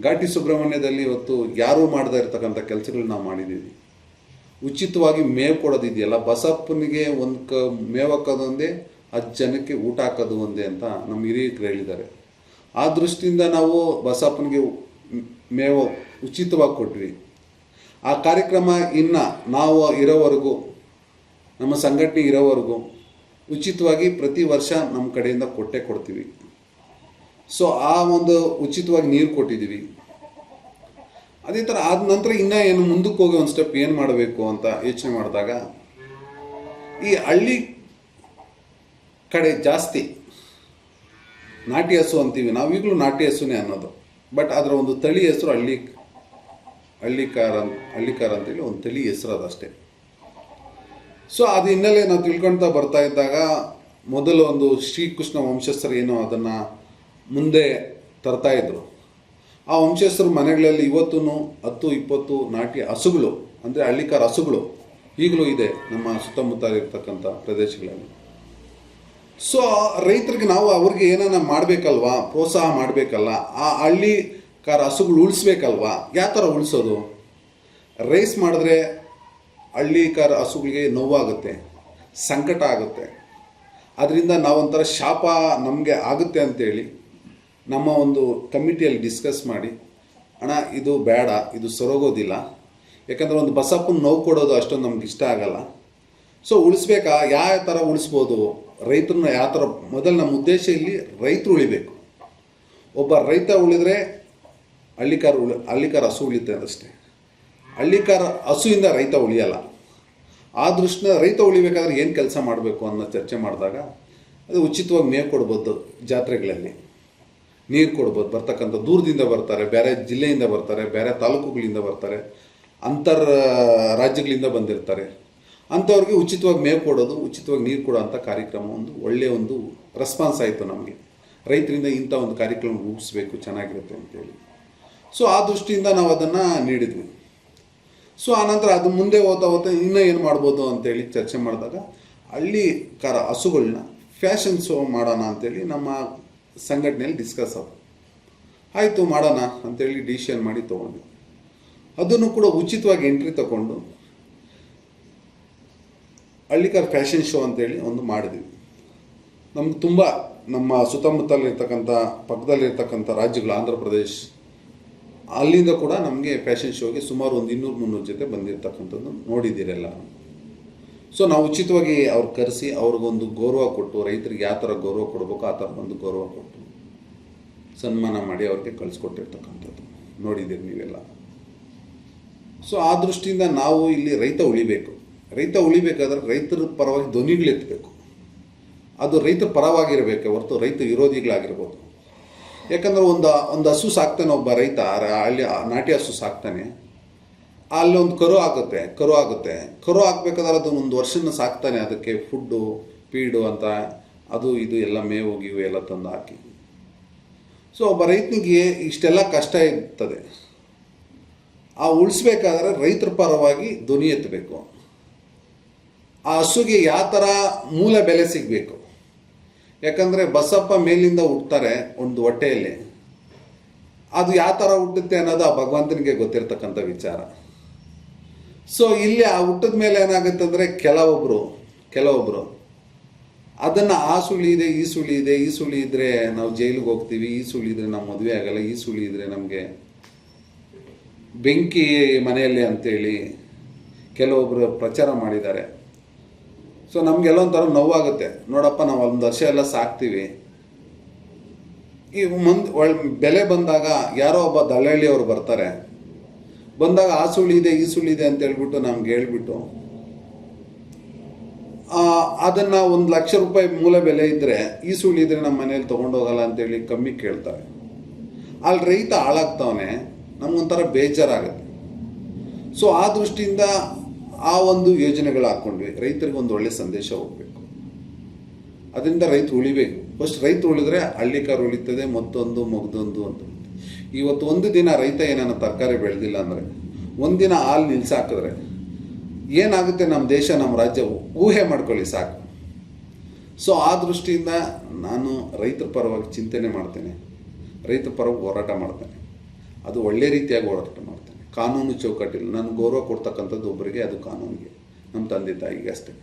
ಘಾಟಿ ಸುಬ್ರಹ್ಮಣ್ಯದಲ್ಲಿ ಇವತ್ತು ಯಾರೂ ಮಾಡದೇ ಇರತಕ್ಕಂಥ ಕೆಲಸಗಳನ್ನ ನಾವು ಮಾಡಿದ್ದೀವಿ. ಉಚಿತವಾಗಿ ಮೇವು ಕೊಡೋದಿದೆಯಲ್ಲ, ಬಸಪ್ಪನಿಗೆ ಒಂದು ಮೇವು ಹಾಕೋದೊಂದೇ 10 ಜನಕ್ಕೆ ಊಟ ಹಾಕೋದು ಒಂದೇ ಅಂತ ನಮ್ಮ ಹಿರಿಯರು ಹೇಳಿದ್ದಾರೆ. ಆ ದೃಷ್ಟಿಯಿಂದ ನಾವು ಬಸಪ್ಪನಿಗೆ ಮೇವು ಉಚಿತವಾಗಿ ಕೊಟ್ವಿ. ಆ ಕಾರ್ಯಕ್ರಮ ಇನ್ನು ನಾವು ಇರೋವರೆಗೂ, ನಮ್ಮ ಸಂಘಟನೆ ಇರೋವರೆಗೂ ಉಚಿತವಾಗಿ ಪ್ರತಿ ವರ್ಷ ನಮ್ಮ ಕಡೆಯಿಂದ ಕೊಡ್ತೀವಿ. ಸೊ ಆ ಒಂದು ಉಚಿತವಾಗಿ ನೀರು ಕೊಟ್ಟಿದ್ದೀವಿ. ಅದೇ ಥರ ಆದ ನಂತರ ಇನ್ನೂ ಏನು ಮುಂದಕ್ಕೆ ಹೋಗಿ ಒಂದು ಸ್ಟೆಪ್ ಏನು ಮಾಡಬೇಕು ಅಂತ ಯೋಚನೆ ಮಾಡಿದಾಗ, ಈ ಹಳ್ಳಿ ಕಡೆ ಜಾಸ್ತಿ ನಾಟಿ ಹಸು ಅಂತೀವಿ ನಾವು, ಈಗಲೂ ನಾಟಿ ಹಸುನೇ ಅನ್ನೋದು. ಬಟ್ ಅದರ ಒಂದು ತಳಿ ಹೆಸರು ಹಳ್ಳಿಕಾರ ಅಂತೇಳಿ ಒಂದು ತಳಿ ಹೆಸರು ಅದಷ್ಟೇ. ಸೊ ಅದು ಹಿನ್ನೆಲೆ ನಾವು ತಿಳ್ಕೊಳ್ತಾ ಬರ್ತಾ ಇದ್ದಾಗ, ಮೊದಲು ಒಂದು ಶ್ರೀಕೃಷ್ಣ ವಂಶಸ್ಥರು ಏನೋ ಅದನ್ನು ಮುಂದೆ ತರ್ತಾಯಿದ್ರು. ಆ ವಂಶಸ್ಥರು ಮನೆಗಳಲ್ಲಿ ಇವತ್ತೂ 10-20 ನಾಟಿ ಹಸುಗಳು, ಅಂದರೆ ಹಳ್ಳಿಕಾರ ಹಸುಗಳು ಈಗಲೂ ಇದೆ ನಮ್ಮ ಸುತ್ತಮುತ್ತ ಇರ್ತಕ್ಕಂಥ ಪ್ರದೇಶಗಳಲ್ಲಿ. ಸೊ ರೈತರಿಗೆ ನಾವು ಅವ್ರಿಗೆ ಏನಾನ ಮಾಡಬೇಕಲ್ವಾ, ಪ್ರೋತ್ಸಾಹ ಮಾಡಬೇಕಲ್ಲ, ಆ ಹಳ್ಳಿಕಾರ ಹಸುಗಳು ಉಳಿಸ್ಬೇಕಲ್ವಾ. ಯಾವ ಥರ ಉಳಿಸೋದು? ರೈಸ್ ಮಾಡಿದ್ರೆ ಹಳ್ಳಿಕಾರ ಹಸುಗಳಿಗೆ ನೋವಾಗುತ್ತೆ, ಸಂಕಟ ಆಗುತ್ತೆ. ಅದರಿಂದ ನಾವೊಂಥರ ಶಾಪ ನಮಗೆ ಆಗುತ್ತೆ ಅಂತೇಳಿ ನಮ್ಮ ಒಂದು ಕಮಿಟಿಯಲ್ಲಿ ಡಿಸ್ಕಸ್ ಮಾಡಿ, ಅಣ್ಣ ಇದು ಬೇಡ, ಇದು ಸರೋಗೋದಿಲ್ಲ. ಯಾಕಂದರೆ ಒಂದು ಬಸಪ್ಪನ ನೋವು ಕೊಡೋದು ಅಷ್ಟೊಂದು ನಮ್ಗೆ ಇಷ್ಟ ಆಗಲ್ಲ. ಸೊ ಉಳಿಸ್ಬೇಕಾ, ಯಾವ ಥರ ಉಳಿಸ್ಬೋದು, ರೈತರನ್ನ ಯಾವ ಥರ, ಮೊದಲು ನಮ್ಮ ಉದ್ದೇಶ ಇಲ್ಲಿ ರೈತರು ಉಳಿಬೇಕು. ಒಬ್ಬ ರೈತ ಉಳಿದ್ರೆ ಹಳ್ಳಿಕಾರ ಹಸು ಉಳಿಯುತ್ತೆ ಅದಷ್ಟೇ. ಹಳ್ಳಿಕಾರ ಹಸುವಿಂದ ರೈತ ಉಳಿಯಲ್ಲ. ಆ ದೃಷ್ಟಿನ ರೈತ ಉಳಿಬೇಕಾದ್ರೆ ಏನು ಕೆಲಸ ಮಾಡಬೇಕು ಅನ್ನೋ ಚರ್ಚೆ ಮಾಡಿದಾಗ, ಅದು ಉಚಿತವಾಗಿ ಮೇವು ಕೊಡ್ಬೋದು, ಜಾತ್ರೆಗಳಲ್ಲಿ ನೀರು ಕೊಡ್ಬೋದು. ಬರ್ತಕ್ಕಂಥ ದೂರದಿಂದ ಬರ್ತಾರೆ, ಬೇರೆ ಜಿಲ್ಲೆಯಿಂದ ಬರ್ತಾರೆ, ಬೇರೆ ತಾಲೂಕುಗಳಿಂದ ಬರ್ತಾರೆ, ರಾಜ್ಯಗಳಿಂದ ಬಂದಿರ್ತಾರೆ. ಅಂಥವ್ರಿಗೆ ಉಚಿತವಾಗಿ ಮೇವು ಕೊಡೋದು, ಉಚಿತವಾಗಿ ನೀರು ಕೊಡೋ ಅಂಥ ಕಾರ್ಯಕ್ರಮ ಒಂದು ಒಳ್ಳೆಯ ಒಂದು ರೆಸ್ಪಾನ್ಸ್ ಆಯಿತು ನಮಗೆ. ರೈತರಿಂದ ಇಂಥ ಒಂದು ಕಾರ್ಯಕ್ರಮ ರೂಪಿಸ್ಬೇಕು, ಚೆನ್ನಾಗಿರುತ್ತೆ ಅಂತೇಳಿ. ಸೊ ಆ ದೃಷ್ಟಿಯಿಂದ ನಾವು ಅದನ್ನು ನೀಡಿದ್ವಿ. ಸೊ ಆನಂತರ ಅದು ಮುಂದೆ ಹೋಗ್ತಾ ಇನ್ನೂ ಏನು ಮಾಡ್ಬೋದು ಅಂತೇಳಿ ಚರ್ಚೆ ಮಾಡಿದಾಗ, ಹಳ್ಳಿಕಾರ ಹಸುಗಳನ್ನ ಫ್ಯಾಷನ್ ಶೋ ಮಾಡೋಣ ಅಂತೇಳಿ ನಮ್ಮ ಸಂಘಟನೆಯಲ್ಲಿ ಡಿಸ್ಕಸ್ ಆಯಿತು. ಮಾಡೋಣ ಅಂತೇಳಿ ಡಿಸಿಷನ್ ಮಾಡಿ ತೊಗೊಂಡ್ವಿ. ಅದನ್ನು ಕೂಡ ಉಚಿತವಾಗಿ ಎಂಟ್ರಿ ತಗೊಂಡು ಹಳ್ಳಿಕಾರ ಫ್ಯಾಷನ್ ಶೋ ಅಂತೇಳಿ ಒಂದು ಮಾಡಿದ್ವಿ. ನಮ್ಗೆ ತುಂಬ ನಮ್ಮ ಸುತ್ತಮುತ್ತಲಿರ್ತಕ್ಕಂಥ ಪಕ್ಕದಲ್ಲಿರ್ತಕ್ಕಂಥ ರಾಜ್ಯಗಳು, ಆಂಧ್ರ ಪ್ರದೇಶ್, ಅಲ್ಲಿಂದ ಕೂಡ ನಮಗೆ ಫ್ಯಾಷನ್ ಶೋಗೆ ಸುಮಾರು ಒಂದು 200-300 ಜೊತೆ ಬಂದಿರತಕ್ಕಂಥದ್ದು ನೋಡಿದ್ದೀರೆಲ್ಲ. ಸೊ ನಾವು ಉಚಿತವಾಗಿ ಅವ್ರು ಕರೆಸಿ ಅವ್ರಿಗೊಂದು ಗೌರವ ಕೊಟ್ಟು, ರೈತರಿಗೆ ಯಾವ ಥರ ಗೌರವ ಕೊಡಬೇಕು ಆ ಥರ ಒಂದು ಗೌರವ ಕೊಟ್ಟು ಸನ್ಮಾನ ಮಾಡಿ ಅವ್ರಿಗೆ ಕಳಿಸ್ಕೊಟ್ಟಿರ್ತಕ್ಕಂಥದ್ದು ನೋಡಿದ್ದೀರಿ ನೀವೆಲ್ಲ. ಸೊ ಆ ದೃಷ್ಟಿಯಿಂದ ನಾವು ಇಲ್ಲಿ ರೈತ ಉಳಿಬೇಕಾದ್ರೆ ರೈತರ ಪರವಾಗಿ ಧ್ವನಿಗಳೆತ್ತಬೇಕು. ಅದು ರೈತರ ಪರವಾಗಿರಬೇಕು ಹೊರತು ರೈತ ವಿರೋಧಿಗಳಾಗಿರ್ಬೋದು. ಯಾಕಂದರೆ ಒಂದು ಹಸು ಸಾಕ್ತಾನೆ ಒಬ್ಬ ರೈತ, ಅಲ್ಲಿ ನಾಟಿ ಹಸು ಸಾಕ್ತಾನೆ, ಅಲ್ಲೊಂದು ಕರು ಆಗುತ್ತೆ. ಕರು ಹಾಕ್ಬೇಕಾದ್ರೆ ಅದು ಒಂದು ವರ್ಷನ ಸಾಕ್ತಾನೆ, ಅದಕ್ಕೆ ಫುಡ್ಡು ಫೀಡು ಅಂತ ಅದು ಇದು ಎಲ್ಲ ಮೇವು ಗೀವು ಎಲ್ಲ ತಂದು ಹಾಕಿ. ಸೊ ಒಬ್ಬ ರೈತನಿಗೆ ಇಷ್ಟೆಲ್ಲ ಕಷ್ಟ ಇರ್ತದೆ. ಆ ಉಳಿಸ್ಬೇಕಾದ್ರೆ ರೈತರ ಪರವಾಗಿ ಧ್ವನಿ ಎತ್ತಬೇಕು. ಆ ಹಸುಗೆ ಯಾವ ಥರ ಮೂಲ ಬೆಲೆ ಸಿಗಬೇಕು. ಯಾಕಂದರೆ ಬಸಪ್ಪ ಮೇಲಿಂದ ಹುಟ್ಟುತ್ತಾರೆ ಒಂದು ಹೊಟ್ಟೆಯಲ್ಲಿ, ಅದು ಯಾವ ಥರ ಹುಟ್ಟುತ್ತೆ ಅನ್ನೋದು ಆ ಭಗವಂತನಿಗೆ ಗೊತ್ತಿರ್ತಕ್ಕಂಥ ವಿಚಾರ. ಸೊ ಇಲ್ಲಿ ಆ ಹುಟ್ಟಿದ ಮೇಲೆ ಏನಾಗುತ್ತೆ ಅಂದರೆ ಕೆಲವೊಬ್ಬರು ಅದನ್ನು ಆ ಸುಳಿ ಇದೆ, ಈ ಸುಳಿ ಇದ್ದರೆ ನಾವು ಜೈಲಿಗೆ ಹೋಗ್ತೀವಿ, ಈ ಸುಳಿ ಇದ್ದರೆ ನಾವು ಮದುವೆ ಆಗಲ್ಲ, ಈ ಸುಳಿ ಇದ್ದರೆ ನಮಗೆ ಬೆಂಕಿ ಮನೆಯಲ್ಲಿ ಅಂತೇಳಿ ಕೆಲವೊಬ್ಬರು ಪ್ರಚಾರ ಮಾಡಿದ್ದಾರೆ. ಸೊ ನಮಗೆಲ್ಲೊಂಥರ ನೋವಾಗುತ್ತೆ. ನೋಡಪ್ಪ, ನಾವು 1 ವರ್ಷ ಎಲ್ಲ ಸಾಕ್ತೀವಿ, ಈ ಬೆಲೆ ಬಂದಾಗ ಯಾರೋ ಒಬ್ಬ ದಳ್ಳಾಳಿಯವರು ಬರ್ತಾರೆ, ಬಂದಾಗ ಆ ಸುಳಿ ಇದೆ, ಈ ಸುಳಿ ಇದೆ ಅಂತ ಹೇಳ್ಬಿಟ್ಟು ನಮ್ಗೆ ಹೇಳ್ಬಿಟ್ಟು ಅದನ್ನು 1 ಲಕ್ಷ ರೂಪಾಯಿ ಮೂಲ ಬೆಲೆ ಇದ್ದರೆ ಈ ಸುಳಿ ಇದ್ದರೆ ನಮ್ಮ ಮನೇಲಿ ತೊಗೊಂಡೋಗಲ್ಲ ಅಂತೇಳಿ ಕಮ್ಮಿ ಕೇಳ್ತಾರೆ. ಅಲ್ಲಿ ರೈತ ಹಾಳಾಗ್ತವನೆ, ನಮಗೊಂಥರ ಬೇಜಾರಾಗುತ್ತೆ. ಸೊ ಆ ದೃಷ್ಟಿಯಿಂದ ಆ ಒಂದು ಯೋಜನೆಗಳು ಹಾಕ್ಕೊಂಡ್ವಿ. ರೈತರಿಗೆ ಒಂದು ಒಳ್ಳೆ ಸಂದೇಶ ಹೋಗಬೇಕು, ಅದರಿಂದ ರೈತರು ಉಳಿಬೇಕು. ಫಸ್ಟ್ ರೈತರು ಉಳಿದ್ರೆ ಹಳ್ಳಿಕಾರ ಉಳಿತದೆ, ಮಗದೊಂದು ಅಂತ. ಇವತ್ತು ಒಂದು ದಿನ ರೈತ ಏನಾನ ತರಕಾರಿ ಬೆಳೆದಿಲ್ಲ ಅಂದರೆ, ಒಂದಿನ ಹಾಲು ನಿಲ್ಸಾಕಿದ್ರೆ ಏನಾಗುತ್ತೆ ನಮ್ಮ ದೇಶ, ನಮ್ಮ ರಾಜ್ಯ ಊಹೆ ಮಾಡ್ಕೊಳ್ಳಿ ಸಾಕು. ಸೊ ಆ ದೃಷ್ಟಿಯಿಂದ ನಾನು ರೈತರ ಪರವಾಗಿ ಚಿಂತನೆ ಮಾಡ್ತೇನೆ, ರೈತರ ಪರವಾಗಿ ಹೋರಾಟ ಮಾಡ್ತೇನೆ. ಅದು ಒಳ್ಳೆ ರೀತಿಯಾಗಿ ಹೋರಾಟ ಮಾಡ್ತೇನೆ. ಕಾನೂನು ಚೌಕಟ್ಟಿಲ್ಲ. ನಾನು ಗೌರವ ಕೊಡ್ತಕ್ಕಂಥದ್ದು ಒಬ್ಬರಿಗೆ, ಅದು ಕಾನೂನಿಗೆ, ನಮ್ಮ ತಂದೆ ತಾಯಿಗೆ ಅಷ್ಟೇ.